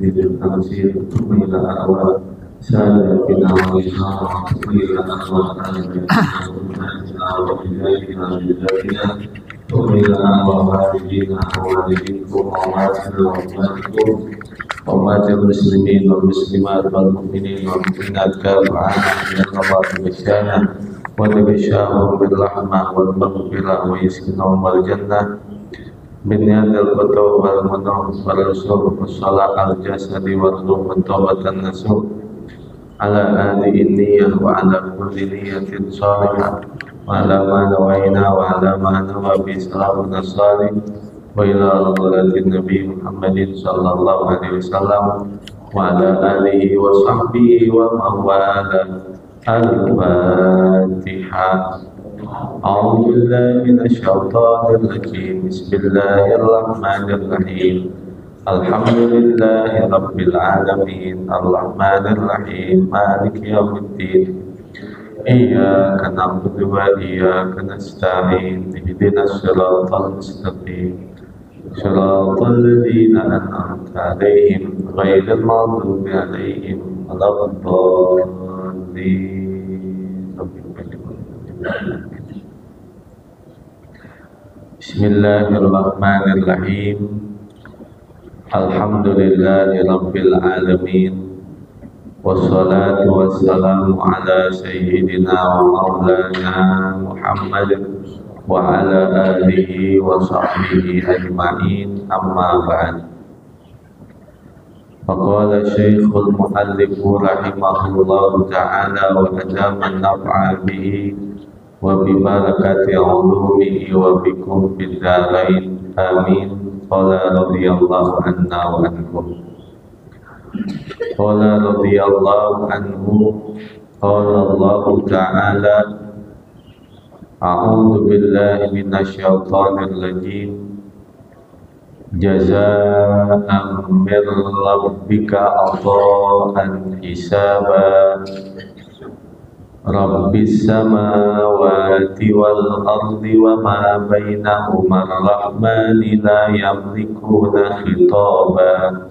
سيد التنسيق إلى أرواح سادتنا وإشارة إلى أرواح أمهاتنا وإلهنا بذاتنا وإلى أرواح والدينا ووالديكم وأمهاتنا وأمهاتكم وأمهات المسلمين والمسلمات والمؤمنين والمؤمنات كافة عامة القضاء والشانة وتغشاهم بالرحمة والمغفرة ويسكنهم الجنة بالنيات الفتوى والمنوم والرسول والصلاة على الجسد والروح والتوبة النسوح على هذه النية وعلى كل نية صالحة وعلى ما نوينا وعلى ما نوى بإسلامنا الصالح وإلى حضرة النبي محمد صلى الله عليه وسلم وعلى آله وصحبه ومن والاه. الفاتحة. أعوذ بالله من الشيطان الرجيم. بسم الله الرحمن الرحيم. الحمد لله رب العالمين الرحمن الرحيم مالك يوم الدين إياك نعبد وإياك نستعين اهدنا الصراط المستقيم صراط الذين أنعمت عليهم غير المغضوب عليهم ولا الضالين. Bismillahirrahmanirrahim. Alhamdulillahi rabbil alamin. Wassalatu wassalamu ala sayyidina wa maulana Muhammad wa ala alihi wa sahbihi ajma'in, amma ba'd. Faqala Syekhul Muallif rahimahullahu ta'ala wa adama naf'a bihi wa bibarakati ulumihi wa bikum biddarain amin. Qala radiyallahu anna wa anhum. Qala radiyallahu anhu. Qala Allah ta'ala a'udzu billahi minasy syaithanir rajim. Jazaa'an min rabbika 'ata'an hisaba. Rabbis samawati wal ardi wa ma bainahuma ar-rahmani la yamlikuna khitaba.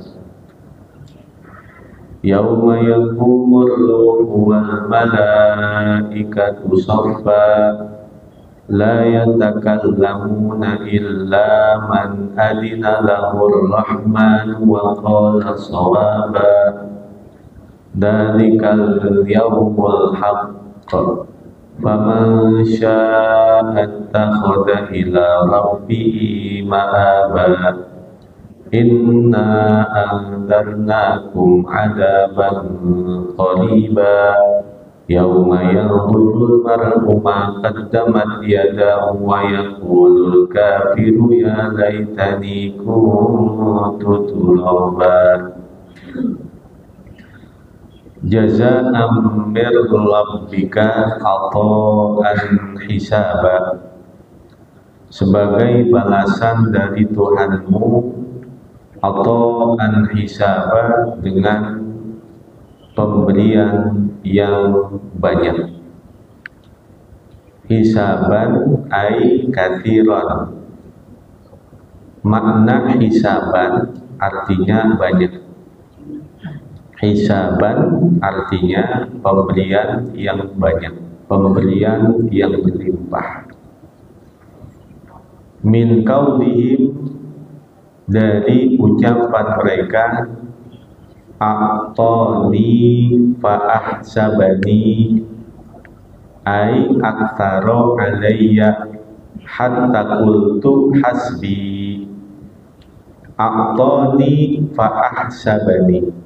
Yawma yaqumur ruhu wal malaikatu saffa. La yatakallamuna illa man adina lahur rahman wa qala shawaba. Dalikal yawmul haqq. Faman syaa'a ittakhadha ila rabbihi ma'aba. Inna anzarnakum 'adaban qariba. Yawma yanzurul mar'u ma qaddamat yadahu wa yaqulul kafiru ya laitani kuntu turaba. Jazaa'an min rabbika 'ata'an hisaba. Sebagai balasan dari Tuhanmu, 'ata'an hisaba, dengan pemberian yang banyak. Hisaban ay kathiran. Makna hisaban artinya banyak. Hisaban artinya pemberian yang banyak, pemberian yang berlimpah. Min qaulihim, dari ucapan mereka, a'tani fa ahsabani ay aktsara alayya hatta qultu hasbi. A'tani fa ahsabani,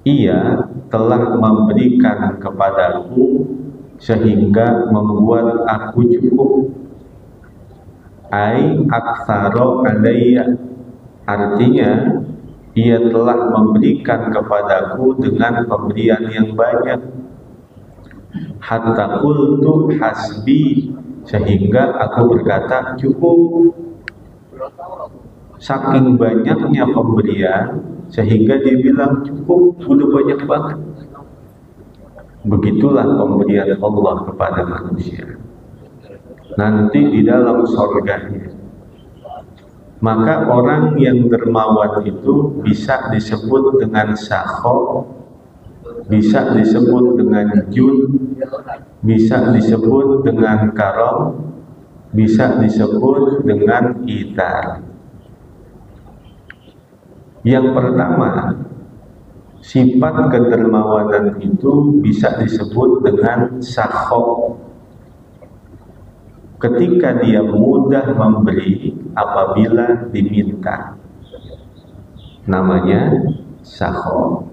ia telah memberikan kepadaku sehingga membuat aku cukup. Ai aktsara alayya, artinya ia telah memberikan kepadaku dengan pemberian yang banyak. Hatta qultu hasbi, sehingga aku berkata cukup. Saking banyaknya pemberian sehingga dia bilang cukup, udah banyak banget. Begitulah pemberian Allah kepada manusia. Nanti di dalam surganya Maka orang yang dermawan itu bisa disebut dengan sakho, bisa disebut dengan jud, bisa disebut dengan karom, bisa disebut dengan itar. Yang pertama, sifat kedermawanan itu bisa disebut dengan sakho. Ketika dia mudah memberi apabila diminta, namanya sakho.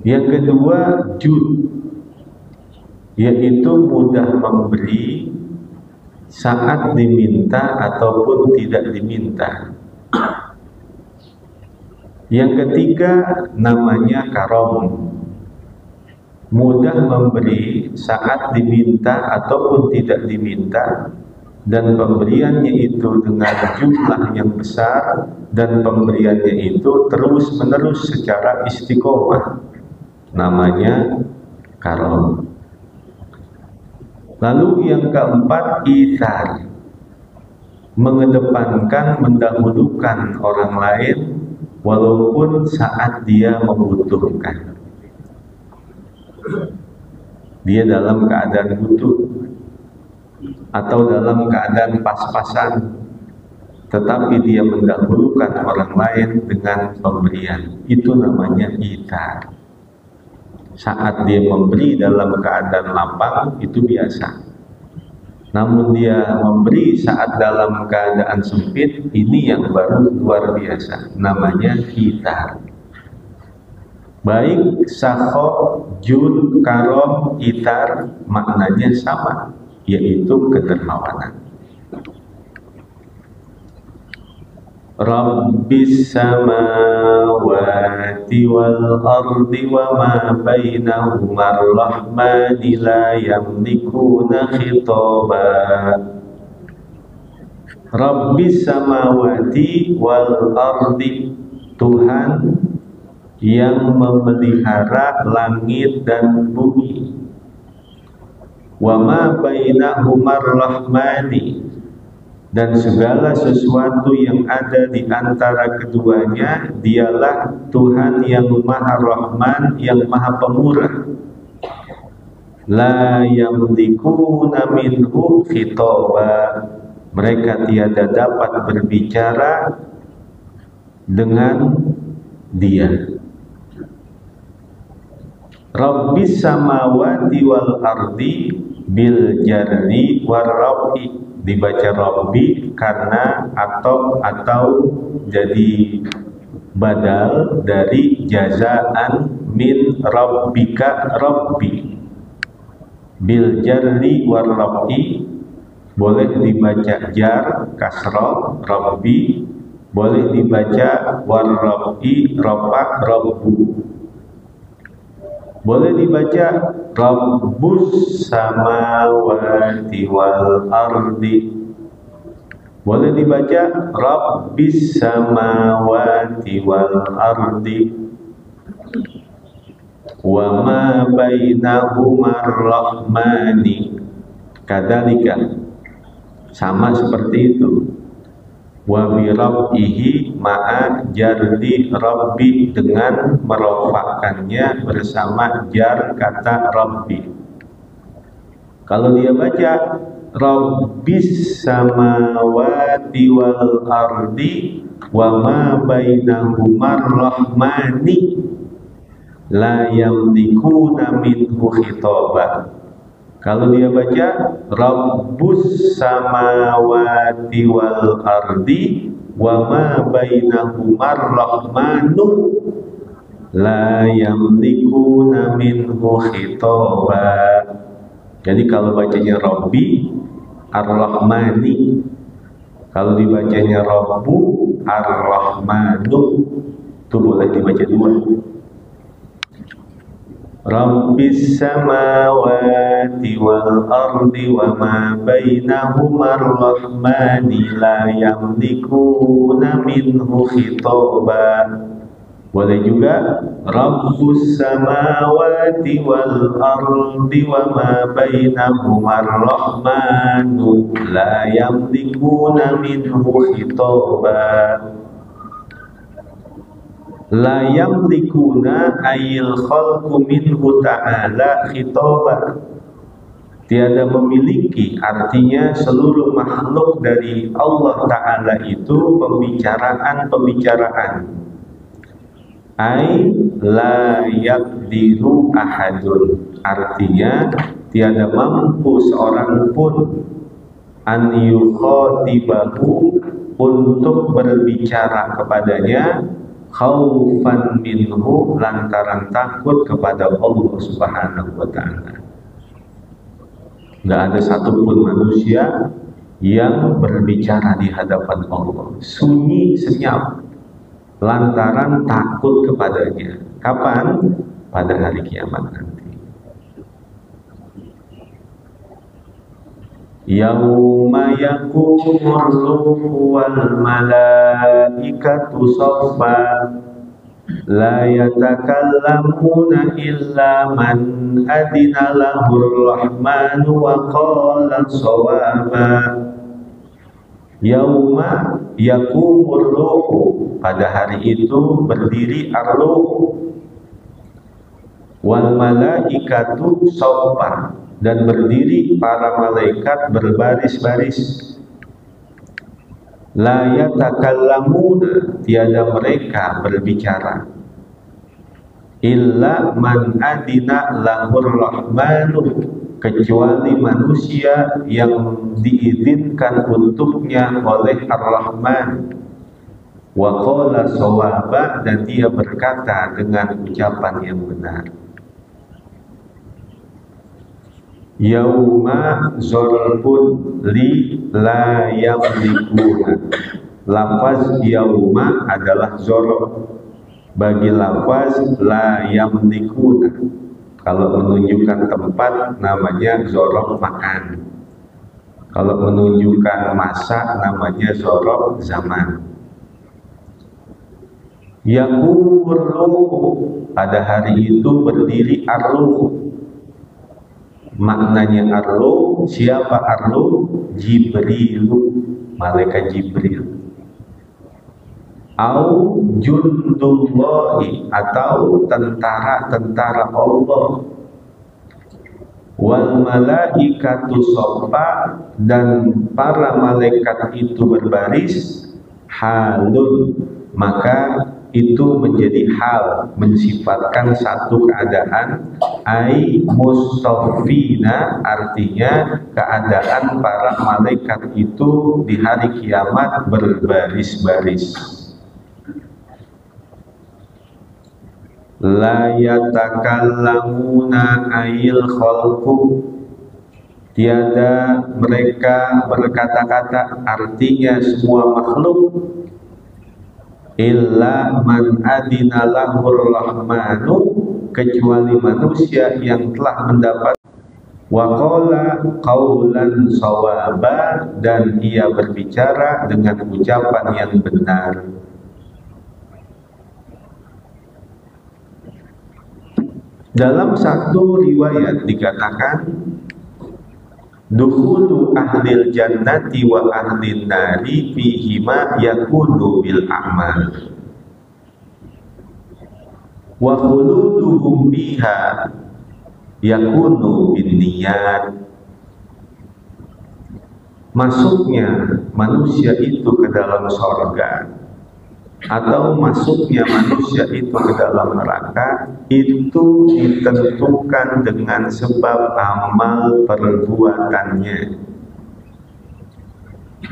Yang kedua, jud, yaitu mudah memberi saat diminta ataupun tidak diminta. Yang ketiga, namanya karom, mudah memberi saat diminta ataupun tidak diminta, dan pemberiannya itu dengan jumlah yang besar, dan pemberiannya itu terus menerus secara istiqomah, namanya karom. Lalu yang keempat, ithar, mengedepankan, mendahulukan orang lain walaupun saat dia membutuhkan. Dia dalam keadaan butuh atau dalam keadaan pas-pasan, tetapi dia mendahulukan orang lain dengan pemberian. Itu namanya ithar. Saat dia memberi dalam keadaan lapang itu biasa. Namun dia memberi saat dalam keadaan sempit, ini yang baru luar biasa. Namanya ithar. Baik sakho, jud, karom, ithar maknanya sama, yaitu kedermawanan. Rabbis samawati wal ardi wa ma bainahuma ar-rahmani la yamlikuna khitaba. Rabbis samawati wal ardi, Tuhan yang memelihara langit dan bumi. Wa ma bainahuma ar-rahmani, dan segala sesuatu yang ada di antara keduanya, dialah Tuhan yang Maha Rahman, yang Maha Pemurah. La yamlikuna minhu khitaba, mereka tiada dapat berbicara dengan dia. Rabbis samawati wal ardi bil jarri war rafi, dibaca Rabbi karena atau jadi badal dari jazaan min rabbika Rabbi. Bil jarri war rafi boleh dibaca jar kasrah Rabbi, boleh dibaca war rafi rafa Rabbu, boleh dibaca Rabbus samawati wal ardi, boleh dibaca Rabbis samawati wal ardi, wa ma bainahuma ar-rahmani, kadzalika sama seperti itu. Wa bi rabbihi ma'a jarri rabbi, dengan merofakkannya bersama jar kata rabbi. Kalau dia baca Rabbis samawati wal ardi wa ma bainahuma rahmani la yamlikuna minhu khitaba. Kalau dia baca Rabbus samawati wal ardi wa ma bainahuma rahmanu la yamlikuna minhu khitaba. Jadi kalau bacanya Rabbi Ar-Rahmani, kalau dibacanya Rabbu Ar-Rahmanu, itu boleh dibaca dua. Rabbis samawati wal ardi wa ma bainahuma ar-rahmani la yamlikuna minhu khitaba. Boleh juga Rabbus samawati wal ardi wa ma bainahuma ar-rahmanu la yamlikuna minhu khitaba. La yamlikuna ayil khalqu minhu ta'ala khitaba. Tiada memiliki, artinya seluruh makhluk dari Allah Ta'ala itu pembicaraan. Ai la yaqdiru ahadun, artinya tiada mampu seorang pun an yukhatibahu, untuk berbicara kepadanya, khaufan minhu, lantaran takut kepada Allah Subhanahu wa ta'ala. Nggak ada satupun manusia yang berbicara di hadapan Allah sunyi senyap lantaran takut kepadanya. Kapan? Pada hari kiamat nanti. Yauma yakumur ruhu wal malaikatu saffa la yatakallamuna illa man adina lahur rahmanu wa qala shawaba. Yauma yakumur ruhu, pada hari itu berdiri ar-ruh, wal malaikatu shaffa, dan berdiri para malaikat berbaris-baris. La yatakallamuna, tiada mereka berbicara, illa man adina lahur rahmanu, kecuali manusia yang diizinkan untuknya oleh Ar-Rahman. Wa qala shawaba, dan dia berkata dengan ucapan yang benar. Yauma zorfun li la yamlikuna. Lafaz yauma adalah zorof bagi lafaz la yamlikuna. Kalau menunjukkan tempat namanya zorof makan. Kalau menunjukkan masa namanya zorof zaman. Yakumur ruh, pada hari itu berdiri ar-ruh. Maknanya ar-ruh, siapa ar-ruh? Jibril, malaikat Jibril. Au jundullahi, atau tentara-tentara Allah. Wal malaikatu shaffa, dan para malaikat itu berbaris. Halun, maka itu menjadi hal, mensifatkan satu keadaan. Ai mustafina, artinya keadaan para malaikat itu di hari kiamat berbaris-baris. La yatakallamuna ayil khalqu, tiada mereka berkata-kata, artinya semua makhluk. Illa man adina lahur rahmanu, kecuali manusia yang telah mendapat. Wa qala qawlan shawaba, dan ia berbicara dengan ucapan yang benar. Dalam satu riwayat dikatakan, dukhulu ahlil jannati wa ahlin nari fihima yakunu bil a'mal wa khuluduhum biha yakunu bin niyat. Masuknya manusia itu ke dalam surga atau masuknya manusia itu ke dalam neraka itu ditentukan dengan sebab amal perbuatannya.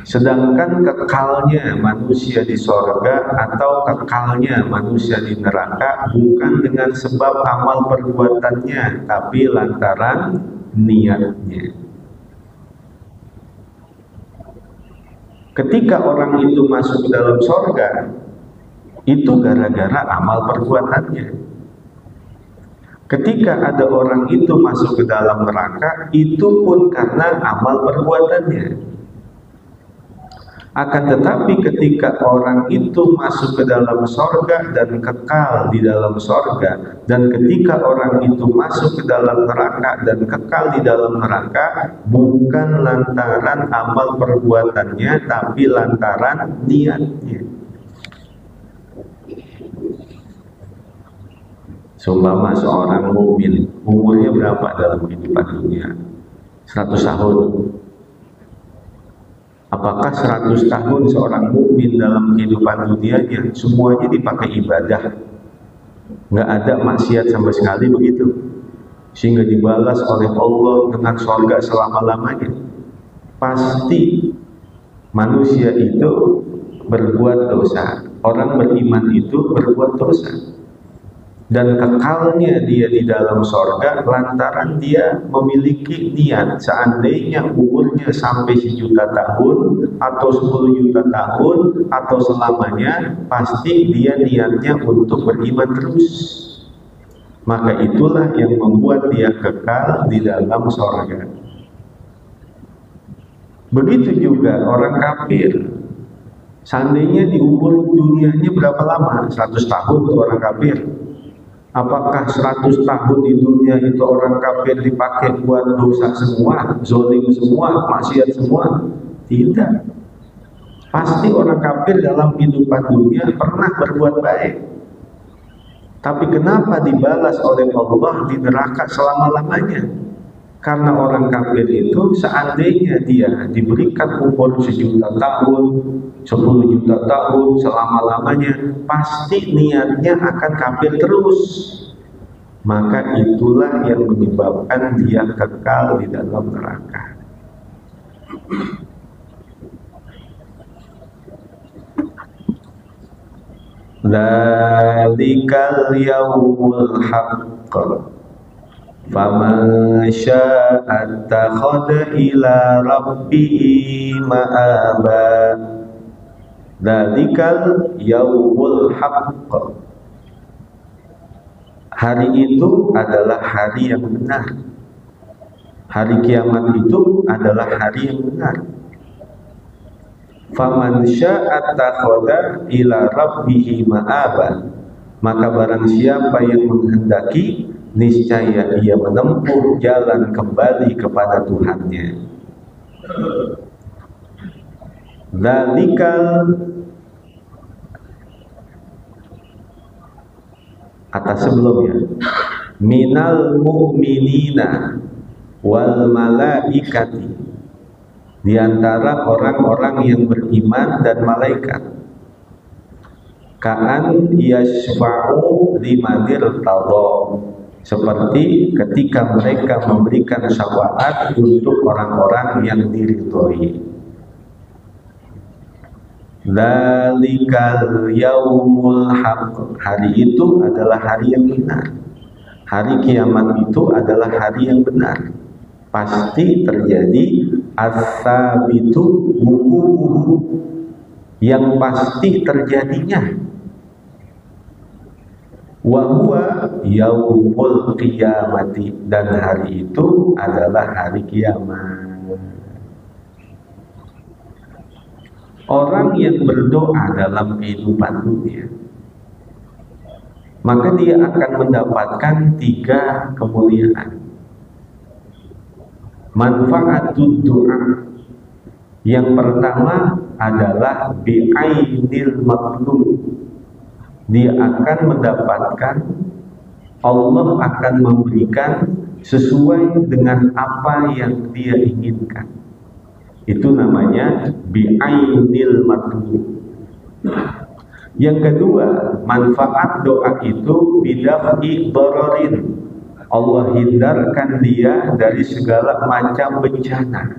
Sedangkan kekalnya manusia di surga atau kekalnya manusia di neraka bukan dengan sebab amal perbuatannya, tapi lantaran niatnya. Ketika orang itu masuk ke dalam surga, itu gara-gara amal perbuatannya. Ketika ada orang itu masuk ke dalam neraka, itu pun karena amal perbuatannya. Akan tetapi ketika orang itu masuk ke dalam sorga dan kekal di dalam sorga, dan ketika orang itu masuk ke dalam neraka dan kekal di dalam neraka, bukan lantaran amal perbuatannya, tapi lantaran niatnya. Seumpama seorang mukmin, umurnya berapa dalam kehidupan dunia? 100 tahun. Apakah 100 tahun seorang mukmin dalam kehidupan dunianya semuanya dipakai ibadah, nggak ada maksiat sama sekali begitu, sehingga dibalas oleh Allah dengan surga selama-lamanya? Pasti manusia itu berbuat dosa, orang beriman itu berbuat dosa, dan kekalnya dia di dalam sorga lantaran dia memiliki niat. Seandainya umurnya sampai 1 juta tahun atau 10 juta tahun atau selamanya, pasti dia niatnya untuk beriman terus. Maka itulah yang membuat dia kekal di dalam sorga. Begitu juga orang kafir. Seandainya di umur dunianya berapa lama? 100 tahun tuh orang kafir. Apakah 100 tahun di dunia itu orang kafir dipakai buat dosa semua, zalim semua, maksiat semua? Tidak. Pasti orang kafir dalam kehidupan dunia pernah berbuat baik. Tapi kenapa dibalas oleh Allah di neraka selama-lamanya? Karena orang kafir itu seandainya dia diberikan umur 1 juta tahun, 10 juta tahun, selama-lamanya, pasti niatnya akan kafir terus. Maka itulah yang menyebabkan dia kekal di dalam neraka. Dzalikal yaumul haqq faman syaa'a attakhadha ila rabbihi ma'aba. Dzalikal yaumul haqq. Hari itu adalah hari yang benar. Hari kiamat itu adalah hari yang benar. Faman syaa'a attakhadha ila rabbihi ma'aba. Maka barang siapa yang menghendaki, niscaya ia menempuh jalan kembali kepada Tuhannya. Dzalikal, kata sebelumnya, minal mu'minina wal malaikati, di antara orang-orang yang beriman dan malaikat. Ka'an yashfa'u limanir tadha, seperti ketika mereka memberikan syafaat untuk orang-orang yang diridhoi. Dzalikal yaumul haqq. Hari itu adalah hari yang benar. Hari kiamat itu adalah hari yang benar. Pasti terjadi as-sabitu wuqu'uhu, yang pasti terjadinya. Wa huwa yaumul qiyamati, dan hari itu adalah hari kiamat. Orang yang berdoa dalam kehidupan dunia, maka dia akan mendapatkan 3 kemuliaan. Manfaatud doa. Yang pertama adalah bi'ainil matlub. Dia akan mendapatkan, Allah akan memberikan sesuai dengan apa yang dia inginkan. Itu namanya bi'ainil matlub. Yang kedua, manfaat doa itu bidaf'i dhararin. Allah hindarkan dia dari segala macam bencana.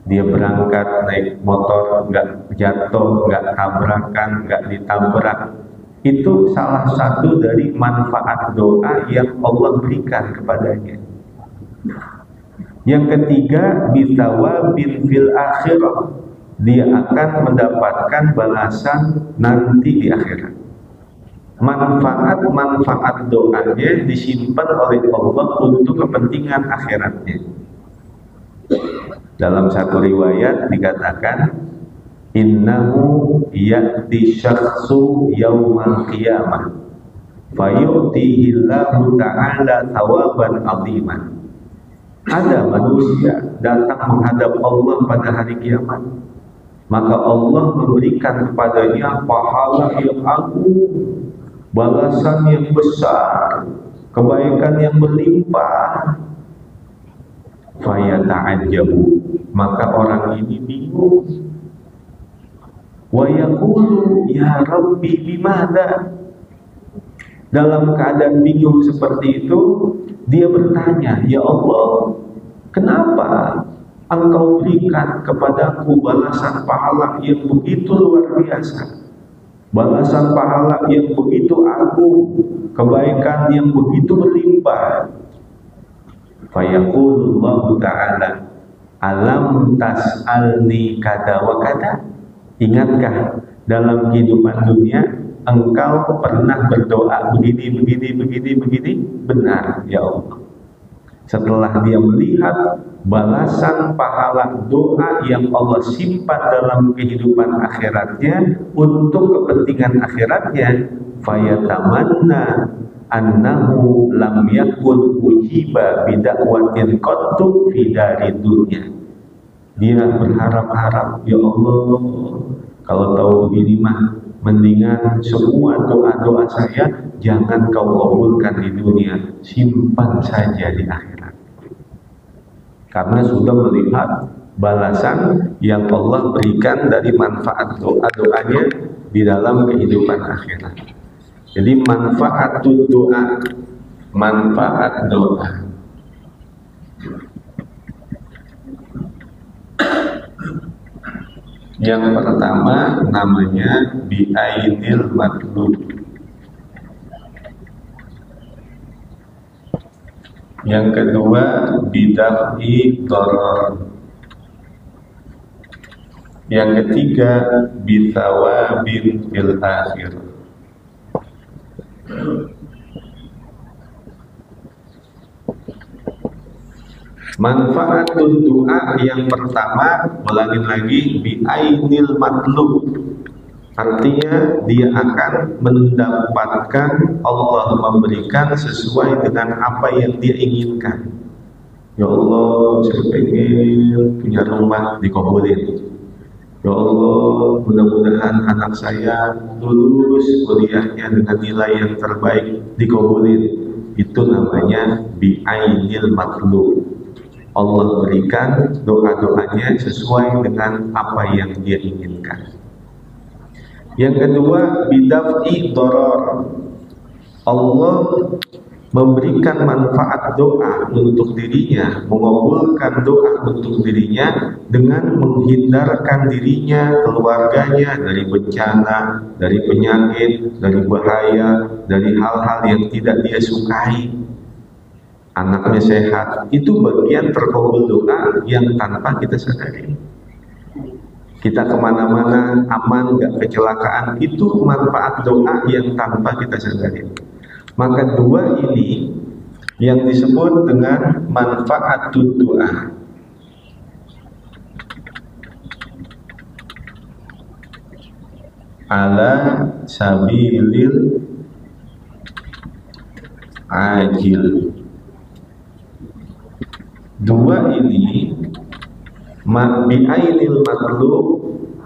Dia berangkat naik motor, nggak jatuh, nggak tabrakan, nggak ditabrak. Itu salah satu dari manfaat doa yang Allah berikan kepadanya. Yang ketiga, bitawabin fil akhirah. Dia akan mendapatkan balasan nanti di akhirat. Manfaat doanya disimpan oleh Allah untuk kepentingan akhiratnya. Dalam satu riwayat dikatakan, innahu ya'ti syakhsu yaumal qiyamah fayu'tihi Allahu ta'ala thawaban 'aziman. Ada manusia datang menghadap Allah pada hari kiamat, maka Allah memberikan kepadanya pahala yang agung, balasan yang besar, kebaikan yang berlimpah. Fayata'ajjabu, maka orang ini bingung. Wa yaqulu ya Rabbi bimada. Dalam keadaan bingung seperti itu, dia bertanya, ya Allah, kenapa Engkau berikan kepadaku balasan pahala yang begitu luar biasa, balasan pahala yang begitu agung, kebaikan yang begitu berlimpah? Fayaqulullahu ta'ala, alam tas'alni kada wa kada. Ingatkah dalam kehidupan dunia engkau pernah berdoa begini? Benar ya Allah. Setelah dia melihat balasan pahala doa yang Allah simpan dalam kehidupan akhiratnya untuk kepentingan akhiratnya, fayatamanna annahu lam yakun ujiba bidakwatin qattu fi dari dunia. Dia berharap-harap, ya Allah, kalau tahu begini mah mendingan semua doa-doa saya jangan kau kabulkan di dunia, simpan saja di akhirat. Karena sudah melihat balasan yang Allah berikan dari manfaat doa-doanya di dalam kehidupan akhirat. Jadi manfaat doa, manfaat doa. Yang pertama namanya bi'ainil matlub. Yang kedua bidaf'i dharar. Yang ketiga bithawabin fil akhir. Manfaat doa yang pertama, ulangi lagi, bi'ainil matlub. Artinya dia akan mendapatkan, Allah memberikan sesuai dengan apa yang dia inginkan. Ya Allah, saya pengen punya rumah, dikabulin. Ya Allah, mudah-mudahan anak saya lulus kuliahnya dengan nilai yang terbaik, dikabulin. Itu namanya bi'ainil matlub. Allah berikan doa-doanya sesuai dengan apa yang dia inginkan. Yang kedua, bidaf'i dharar. Allah memberikan manfaat doa untuk dirinya, mengabulkan doa untuk dirinya dengan menghindarkan dirinya, keluarganya dari bencana, dari penyakit, dari bahaya, dari hal-hal yang tidak dia sukai. Anaknya sehat, itu bagian terkabul doa yang tanpa kita sadari. Kita kemana-mana aman, gak kecelakaan, itu manfaat doa yang tanpa kita sadari. Maka dua ini yang disebut dengan manfaat doa. Ala sabilil ajil. Dua ini bi'ainil matlub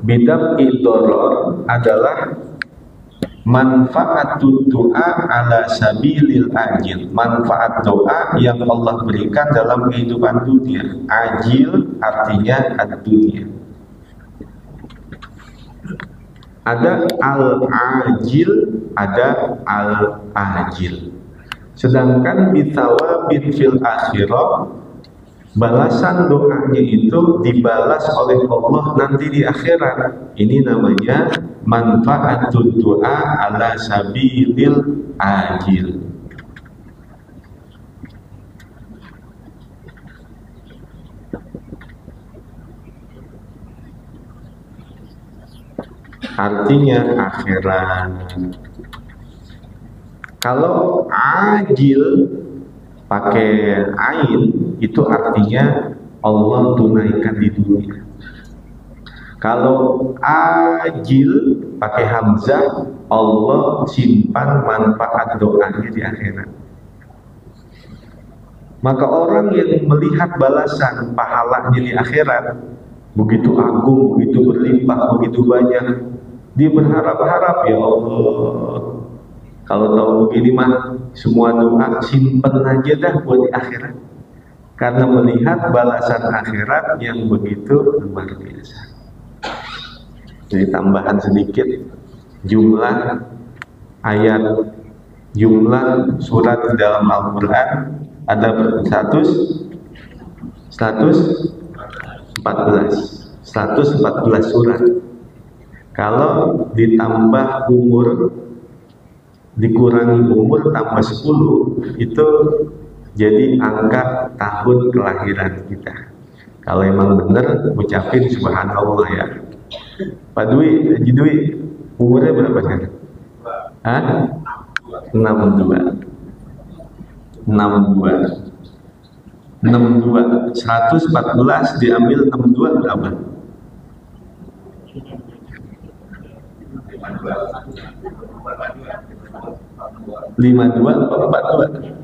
bidaf'i dharar adalah manfaat doa ala sabilil ajil. Manfaat doa yang Allah berikan dalam kehidupan dunia. Ajil artinya ad-dunia. Ada al-ajil, ada al-ajil. Sedangkan bitawabin fil akhirah, balasan doanya itu dibalas oleh Allah nanti di akhirat. Ini namanya manfaatul doa ala sabilil ajil. Artinya akhirat. Kalau ajil pakai ain, itu artinya Allah tunaikan di dunia. Kalau ajil pakai hamzah, Allah simpan manfaat doanya di akhirat. Maka orang yang melihat balasan pahalanya di akhirat begitu agung, begitu berlimpah, begitu banyak, dia berharap-harap, ya Allah, kalau tahu begini mah semua doa simpen aja dah buat di akhirat. Karena melihat balasan akhirat yang begitu luar biasa. Jadi tambahan sedikit, jumlah ayat, jumlah surat di dalam Al-Quran ada 114 surat. Kalau ditambah umur, dikurangi umur tambah 10, itu jadi angka tahun kelahiran kita. Kalau emang bener ucapin subhanallah ya. Pak Dwi, Haji Dwi, umurnya berapa sekarang? Hah? 62. 114 diambil 62 berapa? 52 atau 42?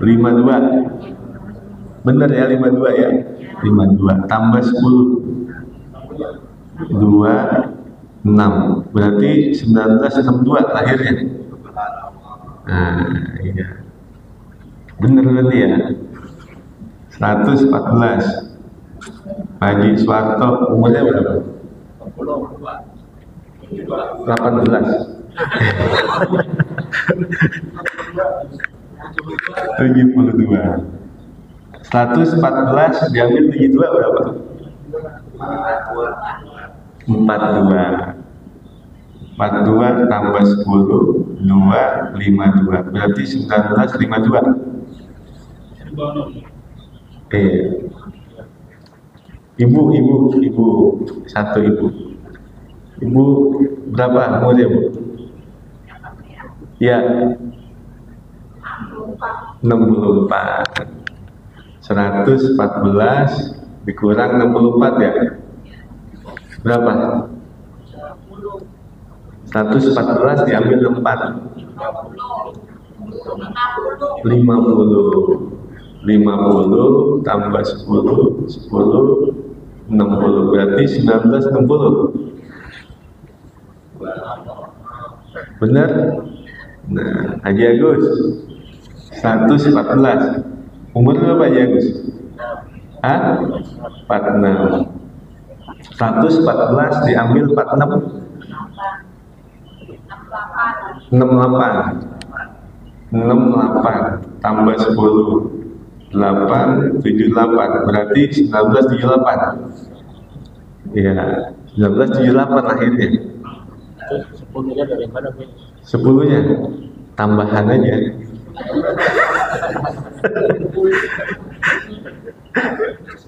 52. Bener ya, 52 ya? 52 tambah 10 26, berarti 1962 lahirnya. Nah, iya. Bener berarti ya? 114. Haji Soeharto umurnya berapa? 18. 72. 114 diambil 72 berapa? 42 tambah 10 252, berarti 1952. Ibu satu ibu berapa umurnya Bu? Ya, 64. 114 dikurang 64 ya, berapa? 114 diambil 4, 50 tambah 10 60, berarti 1960. Benar? Nah, Haji Agus 114. Umur berapa Haji Agus? Hah? 46. 114 diambil 46, 68 tambah 10 878, berarti 1978. Iya, 1978 lahirnya. 10-nya dari mana Bu? 10-nya tambahan aja.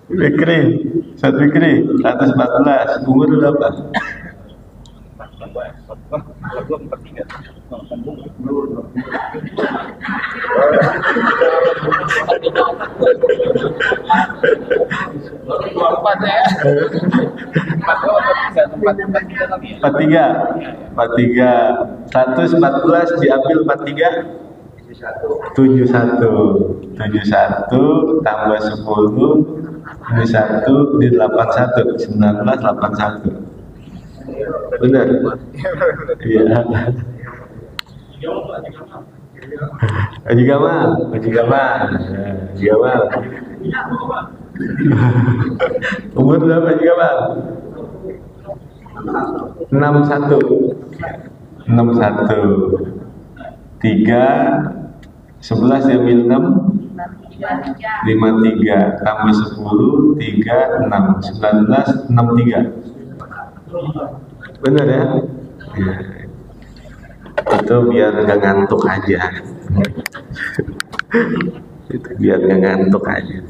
Fikri 114 umur berapa? 43. 114 diambil 43 71 tambah 10 71 di 81 1981. Benar? Iya. Haji Gamal. Umur berapa Haji Gamal? 61. 3 11 diambil 6 53 tambah 10 36 19 63. Benar ya? Ya. Itu biar gak ngantuk aja. Itu biar gak ngantuk aja.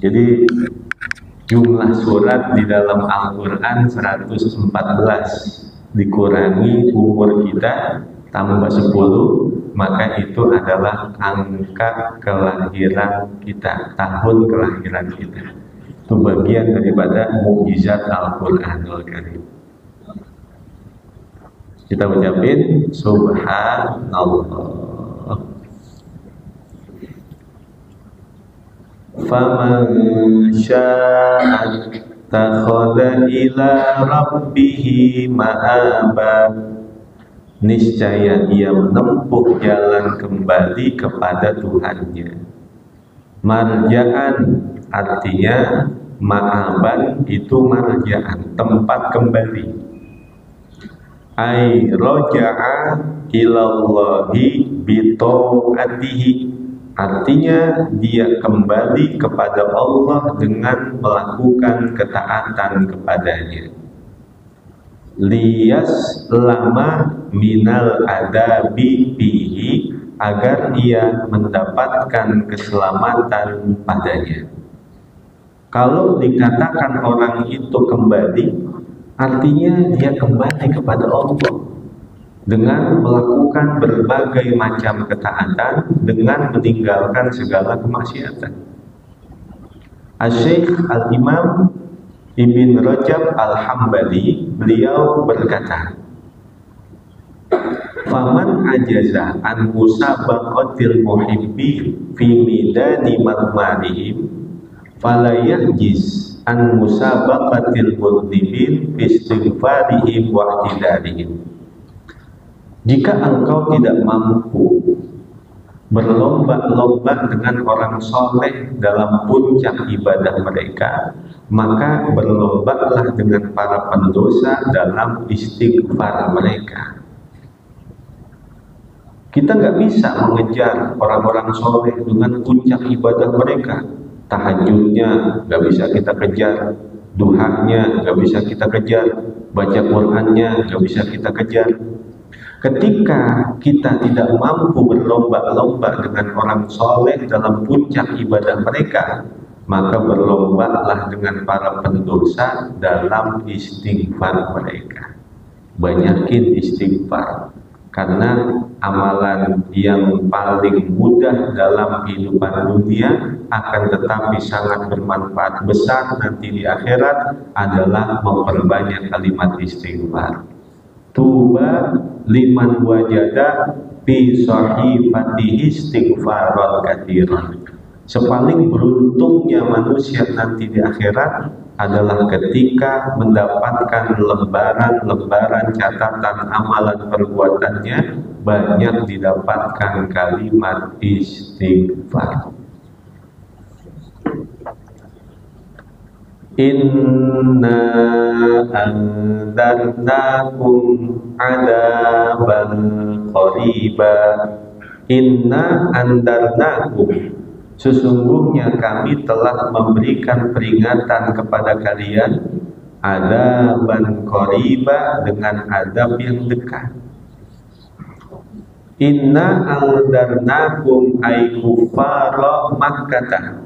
Jadi jumlah surat di dalam Al-Quran 114 dikurangi umur kita tambah 10 maka itu adalah angka kelahiran kita, tahun kelahiran kita. Itu bagian daripada mukjizat Al-Qur'anul Karim. Kita ucapin subhanallah. Faman syaa'a takhadha ila rabbihi ma'aba. Niscaya dia menempuh jalan kembali kepada Tuhannya. Marja'an artinya ma'aban itu marja'an, tempat kembali. Ai raja'a ilallahi bita'atihi, artinya dia kembali kepada Allah dengan melakukan ketaatan kepadanya. Liyas lama minal adabi bihi, agar ia mendapatkan keselamatan padanya. Kalau dikatakan orang itu kembali, artinya dia kembali kepada Allah dengan melakukan berbagai macam ketaatan, dengan meninggalkan segala kemaksiatan. Asy-Syaikh Al-Imam Ibn Rajab Al-Hambali, beliau berkata, faman ajaza an musabaqatil muhibbi fi midani madmarihim fala yahjiz an musabaqatil mudnibin fi istighfarihim wa ihtidarihim. Jika engkau tidak mampu berlomba-lomba dengan orang soleh dalam puncak ibadah mereka, maka berlombalah dengan para pendosa dalam istighfar mereka. Kita nggak bisa mengejar orang-orang soleh dengan puncak ibadah mereka. Tahajudnya nggak bisa kita kejar, duhanya nggak bisa kita kejar, baca Qur'annya nggak bisa kita kejar. Ketika kita tidak mampu berlomba-lomba dengan orang soleh dalam puncak ibadah mereka, maka berlombalah dengan para pendosa dalam istighfar mereka. Banyakin istighfar, karena amalan yang paling mudah dalam kehidupan dunia akan tetapi sangat bermanfaat besar nanti di akhirat adalah memperbanyak kalimat istighfar. Tuba liman wajada fi sahifatihi istighfaran katsiran. Sepaling beruntungnya manusia nanti di akhirat adalah ketika mendapatkan lembaran-lembaran catatan amalan perbuatannya banyak didapatkan kalimat istighfar. Inna andarnakum adaban qariba. Inna andarnakum, sesungguhnya kami telah memberikan peringatan kepada kalian, adaban qariba, dengan adab yang dekat. Inna andarnakum ay kuffara Makkah,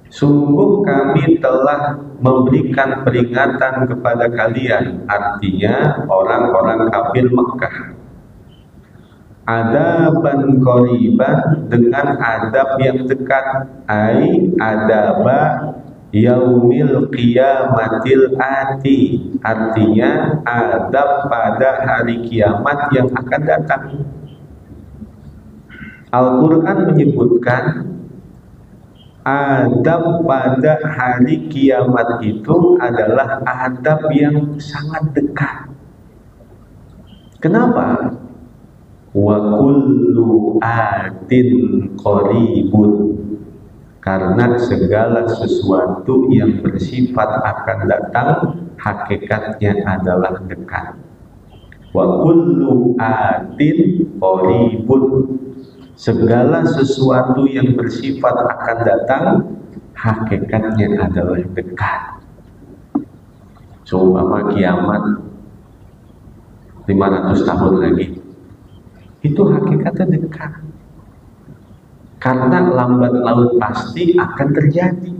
sungguh kami telah memberikan peringatan kepada kalian, artinya orang-orang kafir Mekah. Adaban qariban, dengan adab yang dekat, ai adaba yaumil qiyamatil ati, artinya adab pada hari kiamat yang akan datang. Al-Quran menyebutkan adab pada hari kiamat itu adalah adab yang sangat dekat. Kenapa? Wa kullu atin qaribun, karena segala sesuatu yang bersifat akan datang hakikatnya adalah dekat. Wa kullu atin qaribun, segala sesuatu yang bersifat akan datang hakikatnya adalah dekat. Seumpama kiamat 500 tahun lagi, itu hakikatnya dekat, karena lambat laun pasti akan terjadi.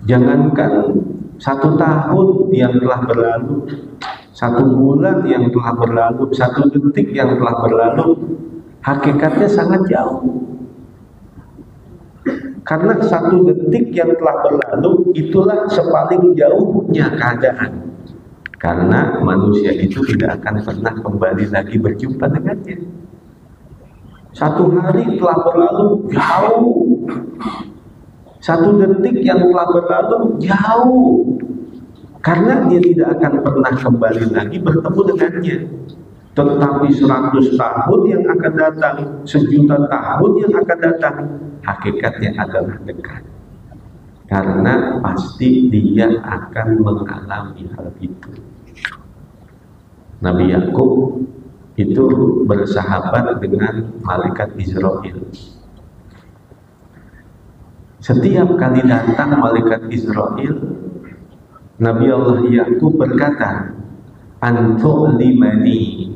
Jangankan 1 tahun yang telah berlalu, 1 1 bulan yang telah berlalu, 1 detik yang telah berlalu, hakikatnya sangat jauh. Karena 1 detik yang telah berlalu itulah sepaling jauhnya keadaan. Karena manusia itu tidak akan pernah kembali lagi berjumpa dengannya. 1 hari telah berlalu jauh, 1 detik yang telah berlalu jauh. Karena dia tidak akan pernah kembali lagi bertemu dengannya. Tetapi 100 tahun yang akan datang, 1.000.000 tahun yang akan datang, hakikatnya adalah dekat. Karena pasti dia akan mengalami hal itu. Nabi Yakub itu bersahabat dengan malaikat Israil. Setiap kali datang malaikat Israil, Nabi Allah Yakub berkata, "Antu limani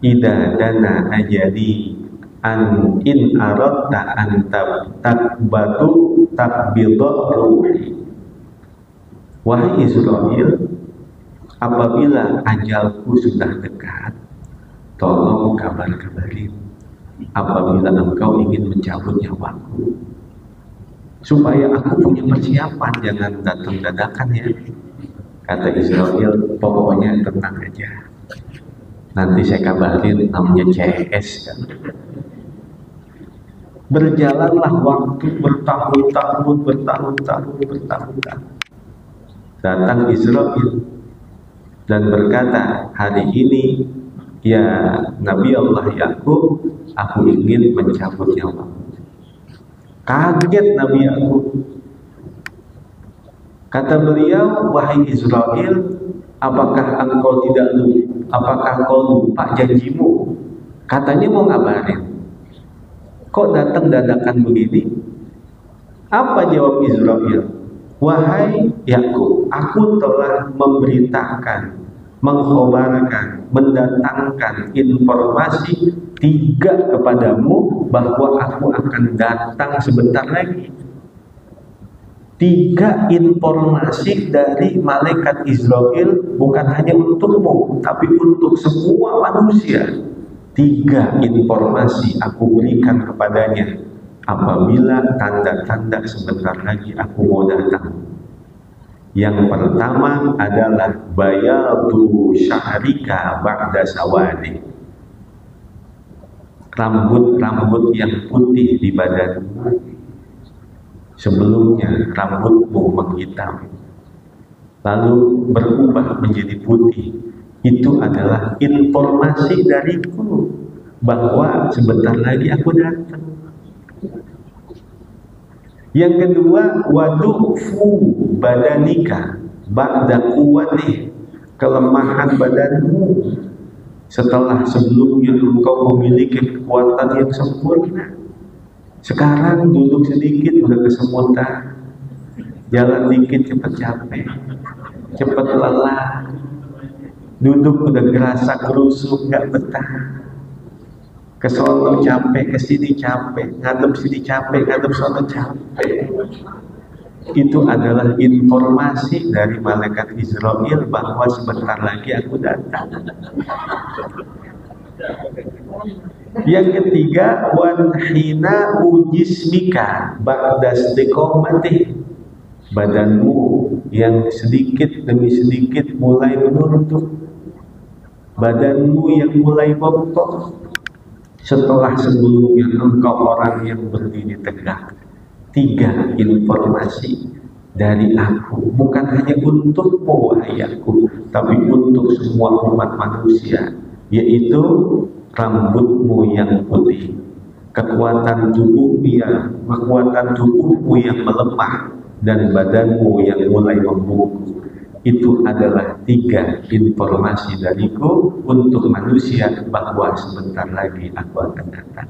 idza dana ajali an in aradta an takbatu takbidha ruhi." Wahai Israil, apabila ajalku sudah dekat, tolong kabar-kabarin apabila engkau ingin mencabut nyawaku, supaya aku punya persiapan, jangan datang dadakan ya. Kata Israil, pokoknya tenang aja, nanti saya kabarin, namanya CS kan. Berjalanlah waktu bertahun-tahun. Datang Israil dan berkata, hari ini ya Nabi Allah Yakub, aku ingin mencabut nyawa. Kaget Nabi Yakub. Kata beliau, wahai Israil, apakah engkau lupa janjimu? Katanya mau ngabarin, kok datang dadakan begini? Apa jawab Israil? Wahai Yakub, aku telah memberitakan, mengkhabarkan, mendatangkan informasi 3 kepadamu bahwa aku akan datang sebentar lagi. 3 informasi dari malaikat Israil, bukan hanya untukmu, tapi untuk semua manusia. 3 informasi aku berikan kepadanya apabila tanda-tanda sebentar lagi aku mau datang. Yang pertama adalah bayadu syahrika ba'da sawadi, rambut-rambut yang putih di badanmu, sebelumnya rambutmu menghitam lalu berubah menjadi putih. Itu adalah informasi dariku bahwa sebentar lagi aku datang. Yang kedua, wadufu badanika ba'da quwwati, kelemahan badanmu setelah sebelumnya engkau memiliki kekuatan yang sempurna. Sekarang duduk sedikit udah kesemutan, jalan dikit cepet capek, cepet lelah, duduk udah gerasa kerusuk, nggak betah. Kesono capek, kesini capek, ngadep sini capek, ngadep sono capek. Itu adalah informasi dari malaikat Israil bahwa sebentar lagi aku datang. Yang ketiga, wanhina ujismika ba'dastiqomati, badanmu yang sedikit demi sedikit mulai menurun, badanmu yang mulai bongkok setelah sebelumnya engkau orang yang berdiri tegak. 3 informasi dari aku, bukan hanya untukmu wahai aku, tapi untuk semua umat manusia, yaitu rambutmu yang putih, kekuatan tubuhmu yang melemah, dan badanmu yang mulai membungkuk. Itu adalah 3 informasi dariku untuk manusia bahwa sebentar lagi aku akan datang.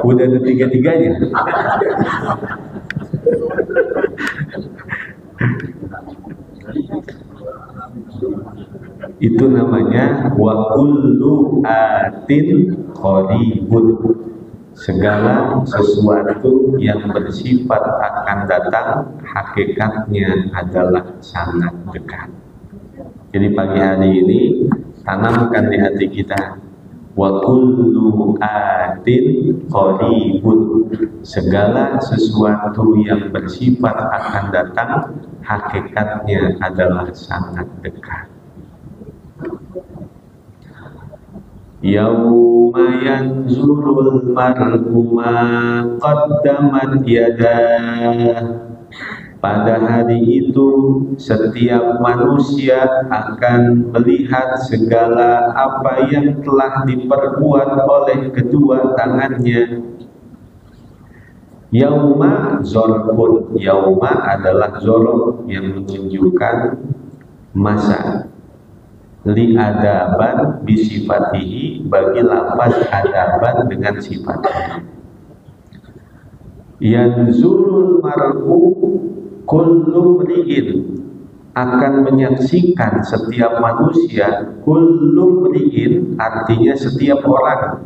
Udah ada 3-3-nya. Itu namanya wa kullu atin qaribun. segala sesuatu yang bersifat akan datang hakikatnya adalah sangat dekat. Jadi pagi hari ini tanamkan di hati kita, wa kullu atin qaribun, segala sesuatu yang bersifat akan datang hakikatnya adalah sangat dekat. Yauma yanzurul mar'u ma qaddamat yadah, pada hari itu setiap manusia akan melihat segala apa yang telah diperbuat oleh kedua tangannya. Yauma zorfun, yauma adalah zorof yang menunjukkan masa. Li adaban bisifatihi, bagi lafaz adaban dengan sifatnya. Yanzurul mar'u kullu mri'in, akan menyaksikan setiap manusia, kullu mri'in artinya setiap orang,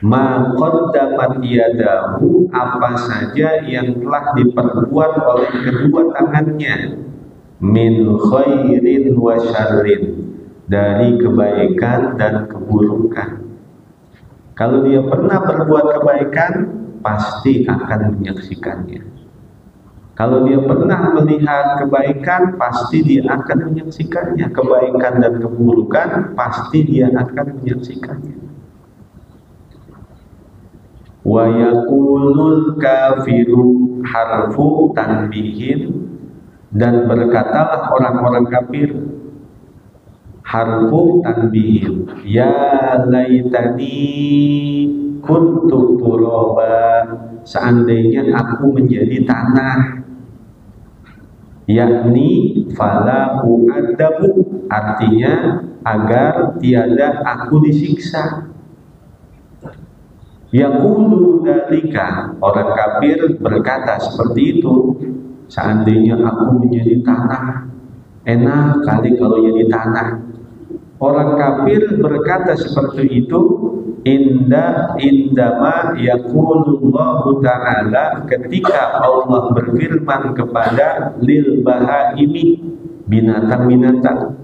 ma qaddamat yadahu, apa saja yang telah diperbuat oleh kedua tangannya, min khairin wa syarrin, dari kebaikan dan keburukan. Kalau dia pernah berbuat kebaikan, pasti akan menyaksikannya. Kalau dia pernah melihat kebaikan, pasti dia akan menyaksikannya. Kebaikan dan keburukan, pasti dia akan menyaksikannya. Wa yaqulul kafiru harfu tanbihin, dan berkatalah orang-orang kafir, harfu tanbihin, ya laitani kuntu turaba, seandainya aku menjadi tanah. Yakni fala u'adabu, artinya agar tiada aku disiksa. Yaqulu dalika, orang kafir berkata seperti itu, seandainya aku menjadi tanah, enak kali kalau jadi tanah. Orang kafir berkata seperti itu indama yaqulullahu ta'ala, ketika Allah berfirman kepada lil bahaimi, binatang-binatang,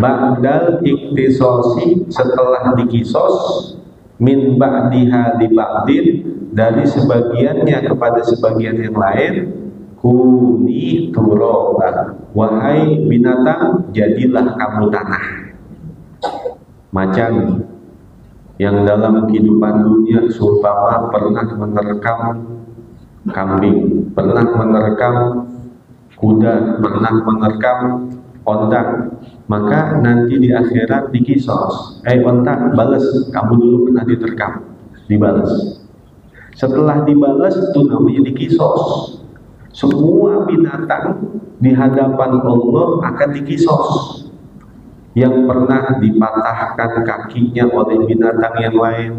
ba'dal iktisosi, setelah dikisos, min ba'diha li ba'din, dari sebagiannya kepada sebagian yang lain, kuni turaba, wahai binatang jadilah kamu tanah. Macam yang dalam kehidupan dunia seumpama pernah menerkam kambing, pernah menerkam kuda, pernah menerkam onta, maka nanti di akhirat dikisos. Onta, balas, kamu dulu pernah diterkam, dibalas. Setelah dibalas itu namanya dikisos. Semua binatang di hadapan Allah akan dikisos. Yang pernah dipatahkan kakinya oleh binatang yang lain,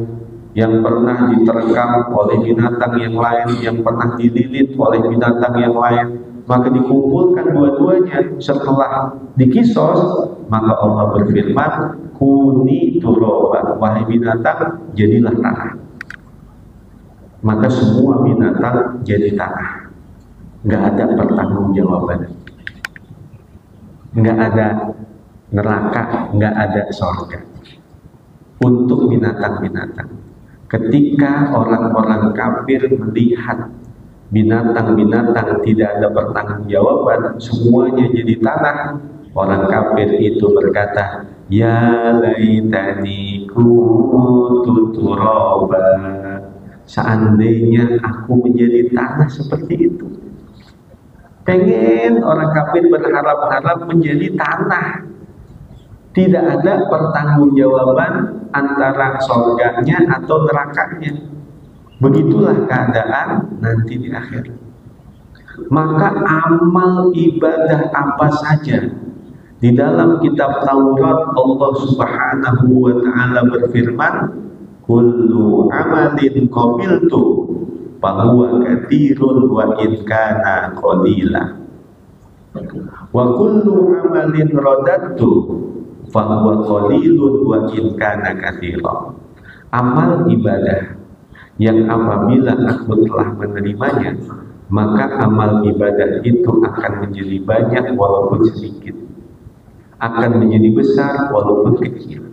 yang pernah diterkam oleh binatang yang lain, yang pernah dililit oleh binatang yang lain, maka dikumpulkan dua-duanya. Setelah dikisos, maka Allah berfirman, kuni turaba, wahai binatang jadilah tanah. Maka semua binatang jadi tanah. Nggak ada pertanggungjawaban, nggak ada neraka, nggak ada surga untuk binatang-binatang. Ketika orang-orang kafir melihat binatang-binatang tidak ada pertanggungjawaban, semuanya jadi tanah, orang kafir itu berkata, ya laitani kuntu turaba, seandainya aku menjadi tanah seperti itu. Pengen orang kafir berharap-harap menjadi tanah. Tidak ada pertanggungjawaban antara surganya atau nerakanya. Begitulah keadaan nanti di akhirat. Maka amal ibadah apa saja, di dalam kitab Taurat Allah Subhanahu wa ta'ala berfirman, kullu amalin qabiltu fahuwa katsirun wa in kana qalila, wa kullu amalin radattu fahuwa qalilun wa in kana katsira. Amal ibadah yang apabila aku telah menerimanya, maka amal ibadah itu akan menjadi banyak walaupun sedikit, akan menjadi besar walaupun kecil.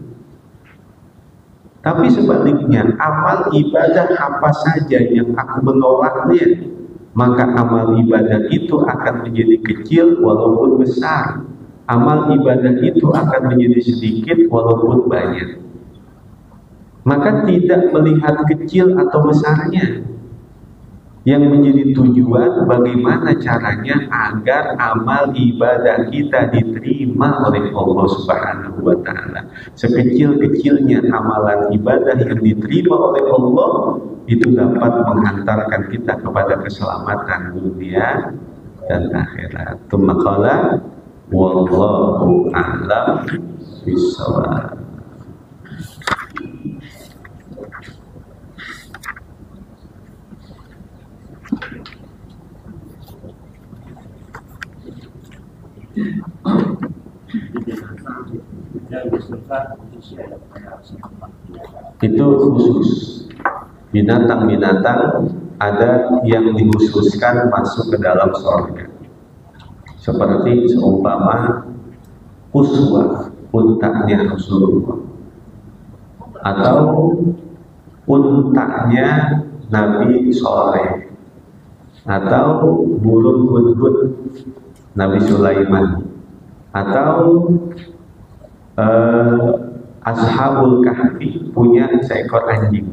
Tapi sebaliknya, amal ibadah apa saja yang aku menolaknya, maka amal ibadah itu akan menjadi kecil walaupun besar. Amal ibadah itu akan menjadi sedikit walaupun banyak. Maka tidak melihat kecil atau besarnya. Yang menjadi tujuan bagaimana caranya agar amal ibadah kita diterima oleh Allah Subhanahu wa Ta'ala. Sekecil-kecilnya amalan ibadah yang diterima oleh Allah itu dapat menghantarkan kita kepada keselamatan dunia dan akhirat. Tsumma qala wallahu a'lam bishawab. Itu khusus. Binatang-binatang ada yang dikhususkan masuk ke dalam surga. Seperti seumpama uswah, untanya Rasulullah, atau untanya Nabi Soleh, atau burung hudhud Nabi Sulaiman, atau Ashabul Kahfi punya seekor anjing.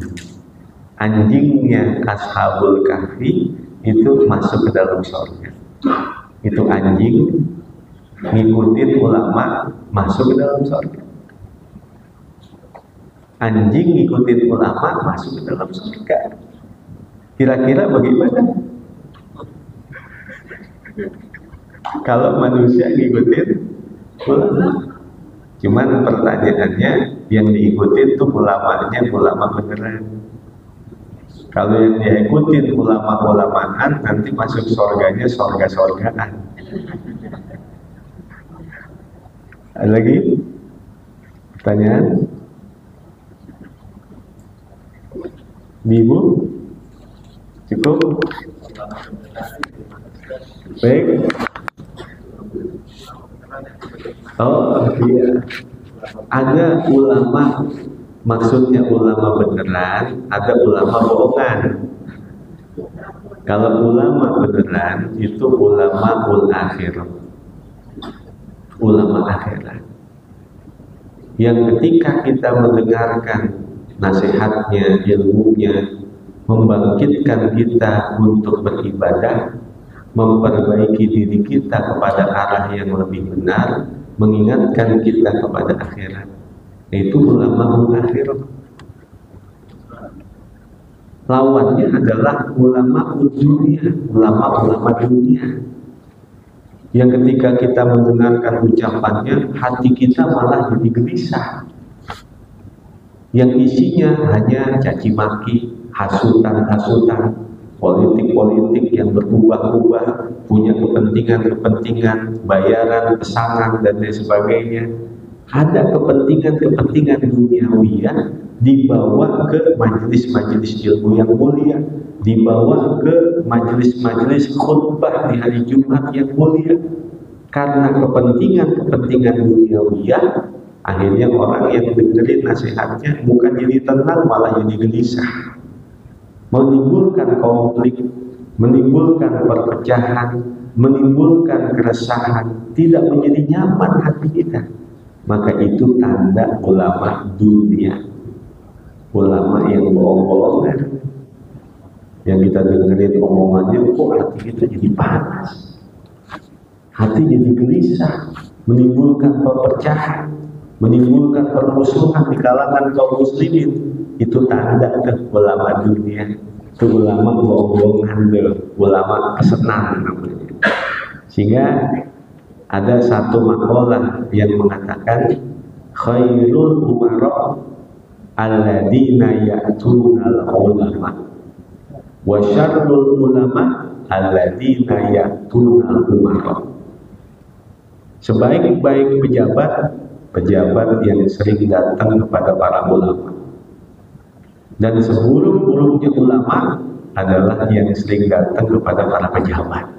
Anjingnya Ashabul Kahfi itu masuk ke dalam surga. Itu anjing ngikutin ulama masuk ke dalam surga. Anjing ngikutin ulama masuk ke dalam surga. Kira-kira bagaimana? Kalau manusia ngikutin ulama, cuman pertanyaannya yang diikutin tuh ulamanya ulama beneran. Kalau yang diikutin ulama-ulamaan nanti masuk surganya surga-surgaan. Ada lagi pertanyaan? Ibu? Cukup? Baik. Oh iya, ada ulama, maksudnya ulama beneran, ada ulama bohongan. Kalau ulama beneran itu ulama akhirat, ulama akhirat, yang ketika kita mendengarkan nasihatnya, ilmunya, membangkitkan kita untuk beribadah, memperbaiki diri kita kepada arah yang lebih benar, mengingatkan kita kepada akhirat. Itu ulama akhirat. Lawannya adalah ulama dunia, ulama dunia, yang ketika kita mendengarkan ucapannya, hati kita malah jadi gelisah, yang isinya hanya caci maki, hasutan-hasutan, politik-politik yang berubah-ubah, punya kepentingan-kepentingan, bayaran, pesanan, dan lain sebagainya. Ada kepentingan-kepentingan duniawiyah dibawa ke majelis-majelis ilmu yang mulia, dibawa ke majelis-majelis khutbah di hari Jumat yang mulia. Karena kepentingan-kepentingan duniawiyah, akhirnya orang yang dengerin nasihatnya bukan jadi tenang, malah jadi gelisah, menimbulkan konflik, menimbulkan perpecahan, menimbulkan keresahan, tidak menjadi nyaman hati kita. Maka itu tanda ulama dunia, ulama yang bohong-bohongan, yang kita dengerin omongannya, kok hati kita jadi panas, hati jadi gelisah, menimbulkan perpecahan, menimbulkan permusuhan di kalangan kaum muslimin. Itu tanda ke ulama dunia, itu ulama bohong-bohongan, ulama kesenangan namanya. Sehingga ada satu makalah yang mengatakan khairul umara alladzina ya'tunal ulama wa syarrul ulama alladzina ya'tunal umara. Sebaik-baik pejabat yang sering datang kepada para ulama. Dan seburuk-buruknya ulama adalah yang sering datang kepada para pejabat.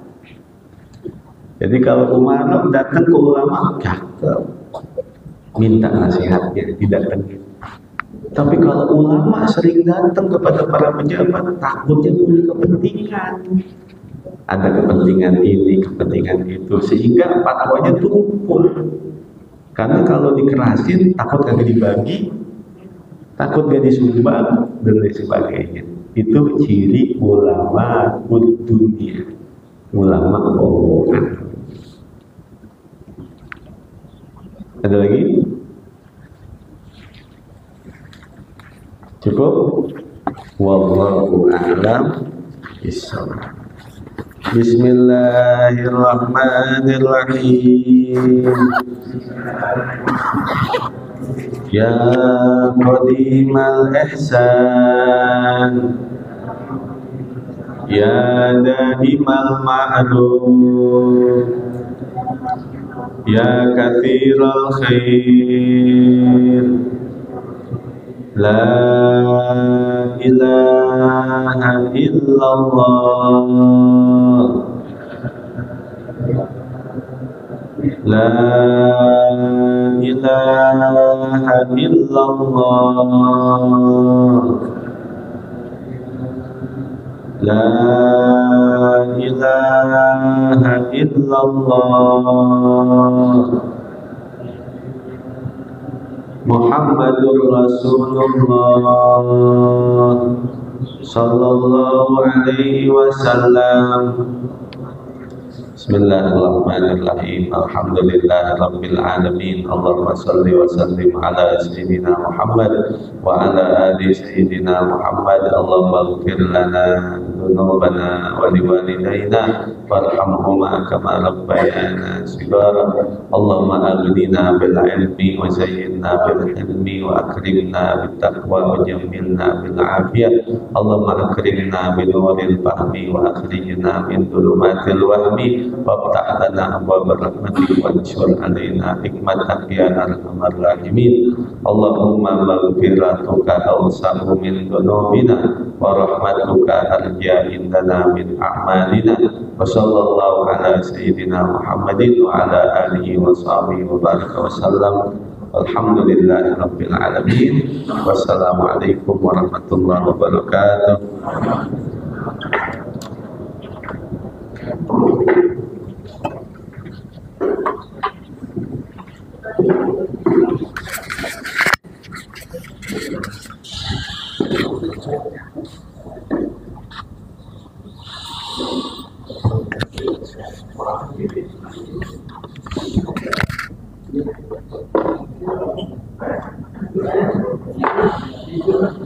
Jadi kalau Umar datang ke ulama, cakep, minta nasihatnya, tidak datang. Tapi kalau ulama sering datang kepada para pejabat, takutnya punya kepentingan. Ada kepentingan ini, kepentingan itu, sehingga fatwanya tumpul. Karena kalau dikerasin, takut gak dibagi, takut gak disumbang, dan lain sebagainya. Itu ciri ulama dunia, ulama bohongan. Ada lagi? Cukup? Wallahu a'lam bishawab. Bismillahirrahmanirrahim. Ya qadimal ihsan, ya daimal ma'ruf, ya katsiral khair, la ilaha illallah, la ilaha illallah, la ilaha illallah, Muhammadur Rasulullah sallallahu alaihi wasallam. Bismillahirrahmanirrahim. Alhamdulillahirabbil alamin. Allahumma shalli wa sallim ala sayyidina Muhammad wa ala ali sayyidina Muhammad. Allahumma ighfir lana dzunubana wa liwalidayna warhamhuma kama rabbayana shighara. Allahumma aghnina bil ilmi wa zayyinna bil hilmi wa akrimna bit taqwa wa jammilna bil afiyah. Allahumma akrimna bi nuril fahmi wa akhrijna min dhulumatil wahmi waftah lana abwaab rahmatik wanshur alaina hikmatak ya arhamar rahimin. Allahumma maghfiratuka awsa'u min dhunubina wa rahmatuka arja indana min a'malina. Wa sallallahu ala sayyidina Muhammadin wa ala alihi wa sahbihi wa baraka wa sallam. Alhamdulillahi rabbil alamin. Wassalamualaikum warahmatullahi wabarakatuh. Thank you.